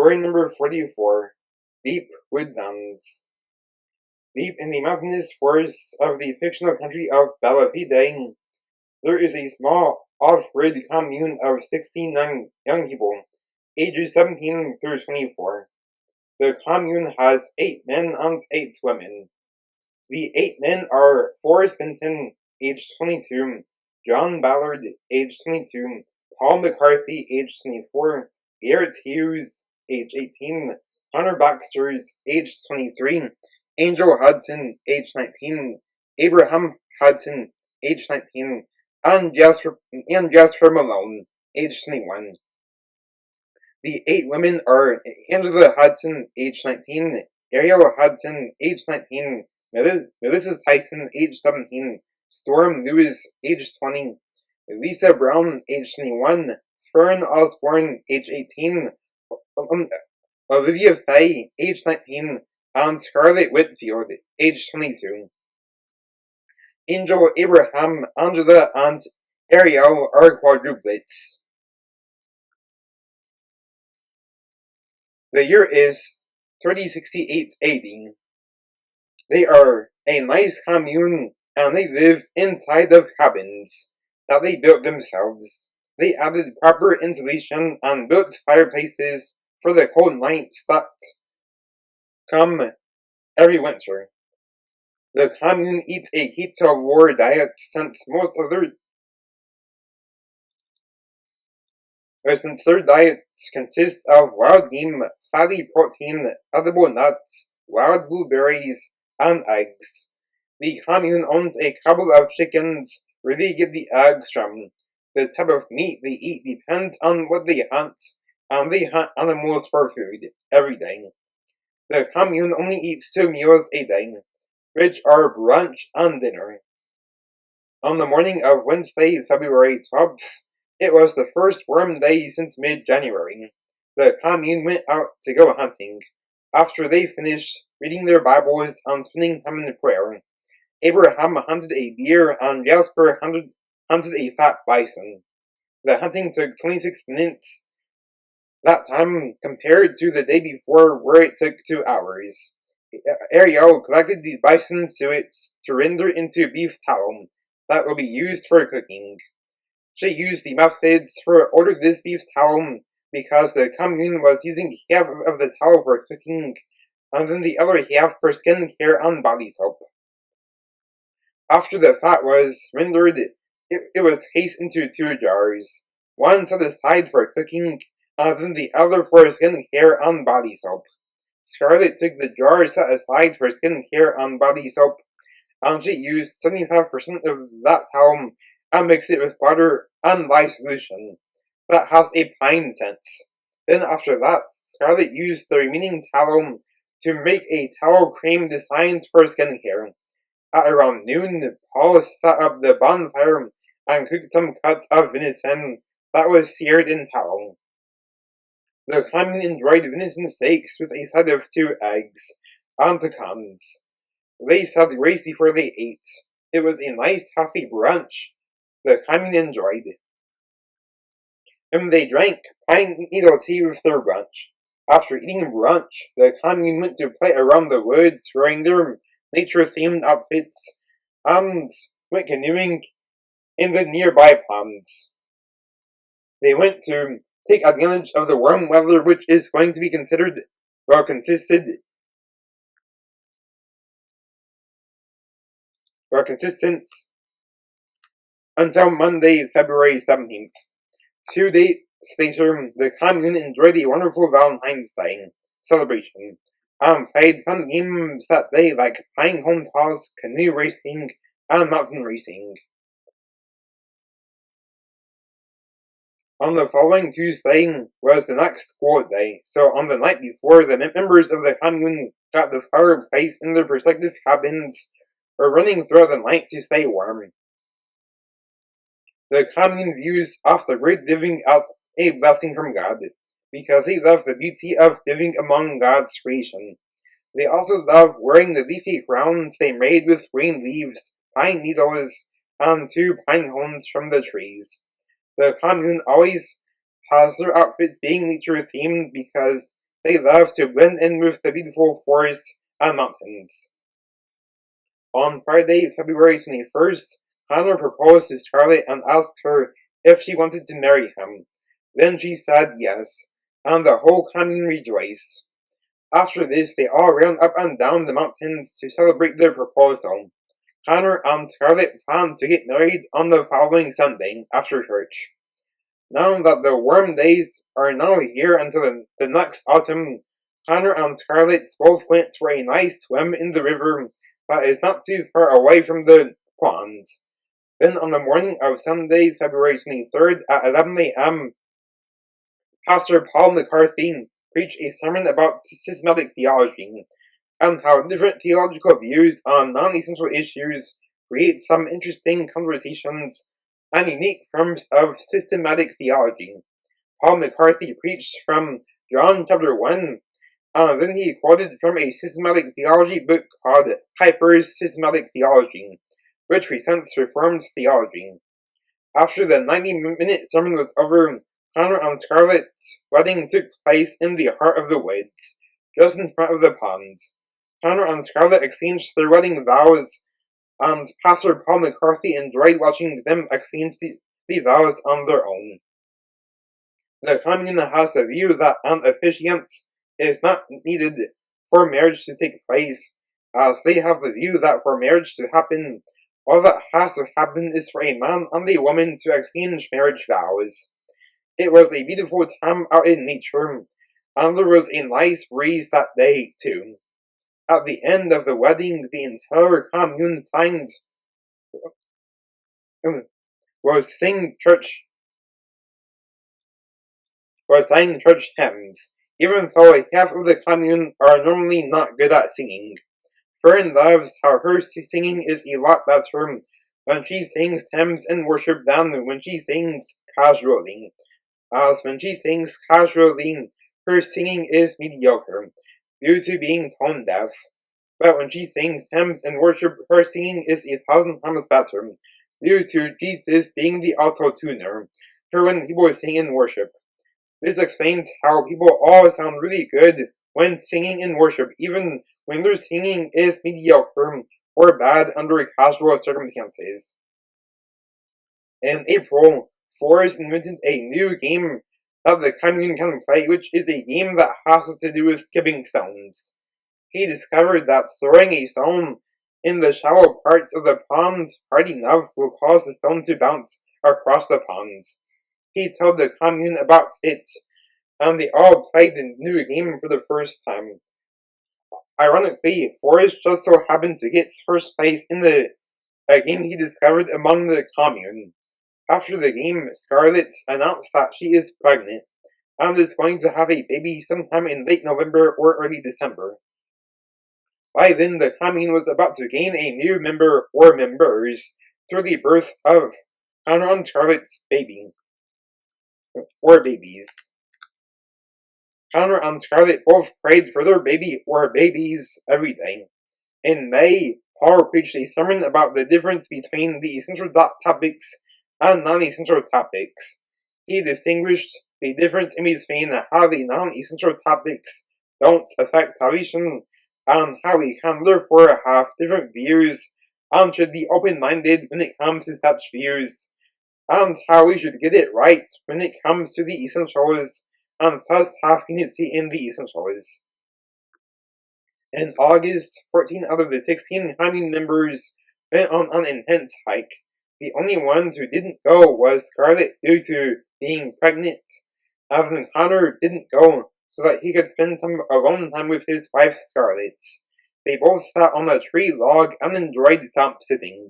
Story number 44, Deep Woodlands. Deep in the mountainous forests of the fictional country of Bellavide, there is a small off-grid commune of 16 young people, ages 17 through 24. The commune has 8 men and 8 women. The 8 men are Forrest Vinton, age 22, John Ballard, age 22, Paul McCarthy, age 24, Garrett Hughes, age 18, Hunter Baxter's, age 23, Angel Hudson, age 19, Abraham Hudson, age 19, and Jasper Malone, age 21. The 8 women are Angela Hudson, age 19, Ariel Hudson, age 19, Melissa Tyson, age 17, Storm Lewis, age 20, Lisa Brown, age 21, Fern Osborne, age 18, Olivia Fay, age 19, and Scarlett Whitfield, age 22. Angel, Abraham, Angela, and Ariel are quadruplets. The year is 3068 AD. They are a nice commune, and they live inside of cabins that they built themselves. They added proper insulation and built fireplaces for the cold nights that come every winter. The commune eats a heat-of-war diet since their diet consists of wild game, fatty protein, edible nuts, wild blueberries, and eggs. The commune owns a couple of chickens where they get the eggs from. The type of meat they eat depends on what they hunt, and they hunt animals for food every day. The commune only eats 2 meals a day, which are brunch and dinner. On the morning of Wednesday, February 12th, it was the first warm day since mid-January. The commune went out to go hunting. After they finished reading their Bibles and spending time in prayer, Abraham hunted a deer and Jasper hunted a fat bison. The hunting took 26 minutes that time compared to the day before where it took 2 hours. Ariel collected the bison to render into beef tallow that will be used for cooking. She used the methods for ordered this beef tallow because the commune was using half of the tallow for cooking and then the other half for skin care and body soap. After the fat was rendered, it was placed into 2 jars, one set aside for cooking and then the other for skin care and body soap. Scarlett took the jar set aside for skin care and body soap, and she used 75% of that tallow and mixed it with water and lye solution that has a pine scent. Then after that, Scarlett used the remaining tallow to make a tallow cream designed for skin care. At around noon, Paul set up the bonfire and cooked some cuts of venison that was seared in tallow. The commune enjoyed venison steaks with a side of 2 eggs and pecans. They said grace before they ate. It was a nice, healthy brunch the commune enjoyed. And they drank pine needle tea with their brunch. After eating brunch, the commune went to play around the woods wearing their nature-themed outfits and went canoeing in the nearby ponds. They went to take advantage of the warm weather, which is going to be consistent until Monday, February 17th. 2 days later, the commune enjoyed a wonderful Valentine's Day celebration and played fun games that day like pine cone toss, canoe racing, and mountain racing. On the following Tuesday was the next school day, so on the night before, the members of the commune got the fireplace in their respective cabins were running throughout the night to stay warm. The commune views off-the-grid living as a blessing from God, because they love the beauty of living among God's creation. They also love wearing the leafy crowns they made with green leaves, pine needles, and 2 pine cones from the trees. The commune always has their outfits being nature-themed because they left to blend in with the beautiful forests and mountains. On Friday, February 21st, Connor proposed to Scarlett and asked her if she wanted to marry him. Then she said yes, and the whole commune rejoiced. After this, they all ran up and down the mountains to celebrate their proposal. Connor and Scarlett planned to get married on the following Sunday after church. Now that the warm days are now here until the next autumn, Connor and Scarlett both went for a nice swim in the river that is not too far away from the pond. Then on the morning of Sunday, February 23rd at 11 a.m., Pastor Paul McCarthy preached a sermon about systematic theology and how different theological views on non-essential issues create some interesting conversations and unique forms of systematic theology. Paul McCarthy preached from John chapter 1, and then he quoted from a systematic theology book called Piper's Systematic Theology, which presents Reformed theology. After the 90-minute sermon was over, Connor and Scarlett's wedding took place in the heart of the woods, just in front of the pond. Connor and Scarlett exchanged their wedding vows, and Pastor Paul McCarthy enjoyed watching them exchange the vows on their own. The commune has a view that an officiant is not needed for marriage to take place, as they have the view that for marriage to happen, all that has to happen is for a man and a woman to exchange marriage vows. It was a beautiful time out in nature, and there was a nice breeze that day, too. At the end of the wedding, the entire commune sang church hymns, even though half of the commune are normally not good at singing. Fern loves how her singing is a lot better when she sings hymns in worship than when she sings casually, as when she sings casually, her singing is mediocre, due to being tone deaf. But when she sings hymns in worship, her singing is 1,000 times better, due to Jesus being the auto-tuner for when people sing in worship. This explains how people all sound really good when singing in worship, even when their singing is mediocre or bad under casual circumstances. In April, Forrest invented a new game that the commune can play, which is a game that has to do with skipping stones. He discovered that throwing a stone in the shallow parts of the pond hard enough will cause the stone to bounce across the pond. He told the commune about it, and they all played the new game for the first time. Ironically, Forrest just so happened to get first place in the game he discovered among the commune. After the game, Scarlett announced that she is pregnant, and is going to have a baby sometime in late November or early December. By then, the commune was about to gain a new member or members through the birth of Connor and Scarlett's baby, or babies. Connor and Scarlett both prayed for their baby or babies every day. In May, Paul preached a sermon about the difference between the essential topics and non-essential topics. He distinguished the difference in between how the non-essential topics don't affect salvation and how we can therefore have different views and should be open-minded when it comes to such views, and how we should get it right when it comes to the essentials and thus have unity in the essentials. In August, 14 out of the 16 commune members went on an intense hike. The only ones who didn't go was Scarlett due to being pregnant, as Connor didn't go so that he could spend some alone time with his wife Scarlett. They both sat on a tree log and enjoyed stump sitting,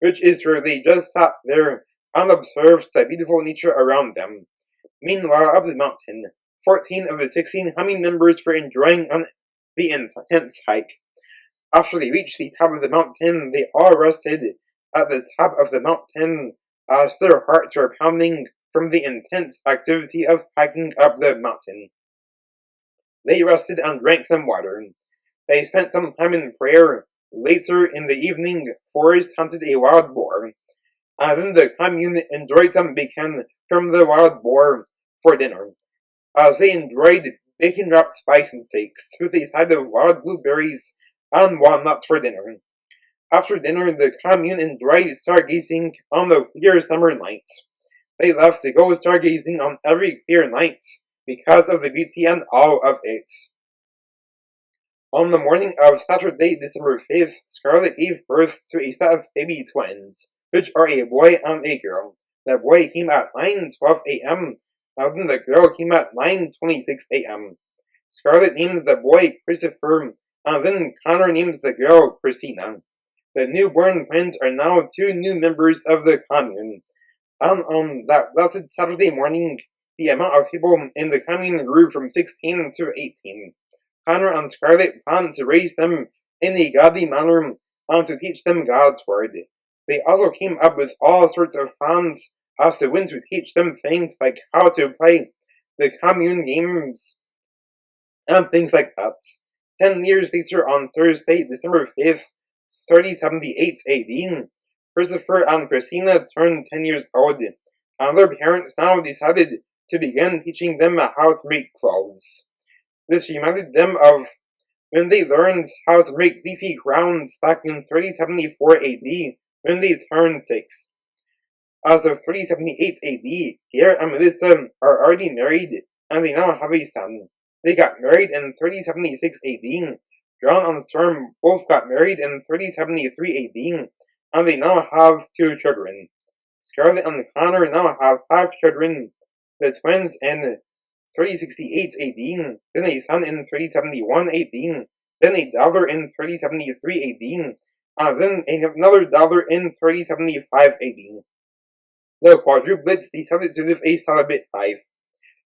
which is where they just sat there and observed the beautiful nature around them. Meanwhile, up the mountain, 14 of the 16 commune members were enjoying the intense hike. After they reached the top of the mountain, they all rested at the top of the mountain as their hearts were pounding from the intense activity of hiking up the mountain. They rested and drank some water. They spent some time in prayer. Later in the evening, Forrest hunted a wild boar, and then the commune enjoyed some bacon from the wild boar for dinner. As they enjoyed bacon-wrapped spice and steaks with a side of wild blueberries and walnuts for dinner. After dinner, the commune enjoyed stargazing on the clear summer nights. They loved to go stargazing on every clear night because of the beauty and awe of it. On the morning of Saturday, December 5th, Scarlett gave birth to a set of baby twins, which are a boy and a girl. The boy came at 9:12 a.m., and then the girl came at 9:26 a.m. Scarlett names the boy Christopher, and then Connor names the girl Christina. The newborn twins are now two new members of the commune. And on that blessed Saturday morning, the amount of people in the commune grew from 16 to 18. Connor and Scarlett planned to raise them in a godly manner and to teach them God's word. They also came up with all sorts of plans as to when to teach them things like how to play the commune games and things like that. 10 years later, on Thursday, December 5th, 3078 AD, Christopher and Christina turned 10 years old, and their parents now decided to begin teaching them how to make clothes. This reminded them of when they learned how to make leafy crowns back in 3074 AD when they turned 6. As of 3078 AD, Pierre and Melissa are already married, and they now have a son. They got married in 3076 AD. John and Storm both got married in 3073 AD, and they now have 2 children. Scarlett and Connor now have 5 children, the twins in 3068 AD, then a son in 3071 AD, then a daughter in 3073 AD, and then another daughter in 3075 AD. The quadruplets decided to live a celibate life.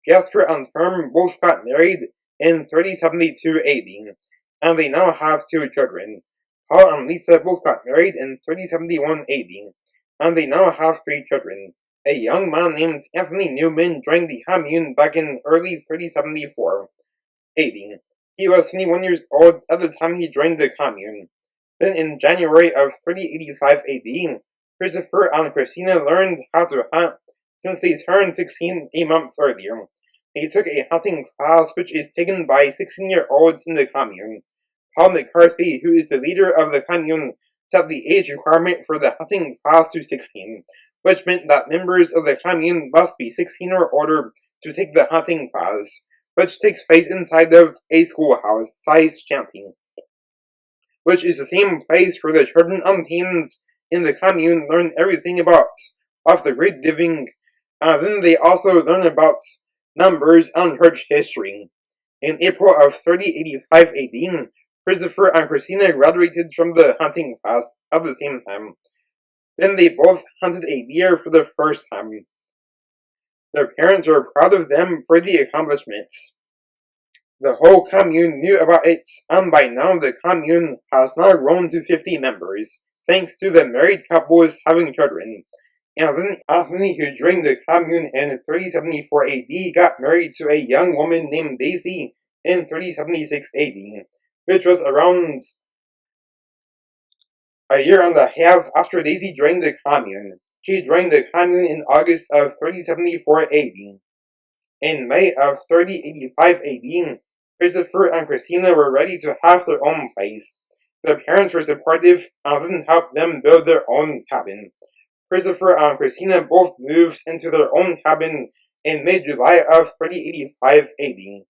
Jasper and Firm both got married in 3072 AD, and they now have 2 children. Paul and Lisa both got married in 3071 AD, and they now have 3 children. A young man named Anthony Newman joined the commune back in early 3074 AD. He was 21 years old at the time he joined the commune. Then in January of 3085 AD, Christopher and Christina learned how to hunt since they turned 16 a month earlier. They took a hunting class which is taken by 16-year-olds in the commune. Paul McCarthy, who is the leader of the commune, set the age requirement for the hunting class to 16, which meant that members of the commune must be 16 or older to take the hunting class, which takes place inside of a schoolhouse-sized shanty, which is the same place where the children and teens in the commune learn everything about off-the-grid living, and then they also learn about numbers and church history. In April of 3085 AD, Christopher and Christina graduated from the hunting class at the same time. Then they both hunted a deer for the first time. Their parents were proud of them for the accomplishments. The whole commune knew about it, and by now the commune has now grown to 50 members, thanks to the married couples having children. And then Anthony, who joined the commune in 3074 AD, got married to a young woman named Daisy in 3076 AD, which was around a year and a half after Daisy joined the commune. She joined the commune in August of 3074 AD. In May of 3085 AD, Christopher and Christina were ready to have their own place. Their parents were supportive and didn't help them build their own cabin. Christopher and Christina both moved into their own cabin in mid-July of 3085 AD.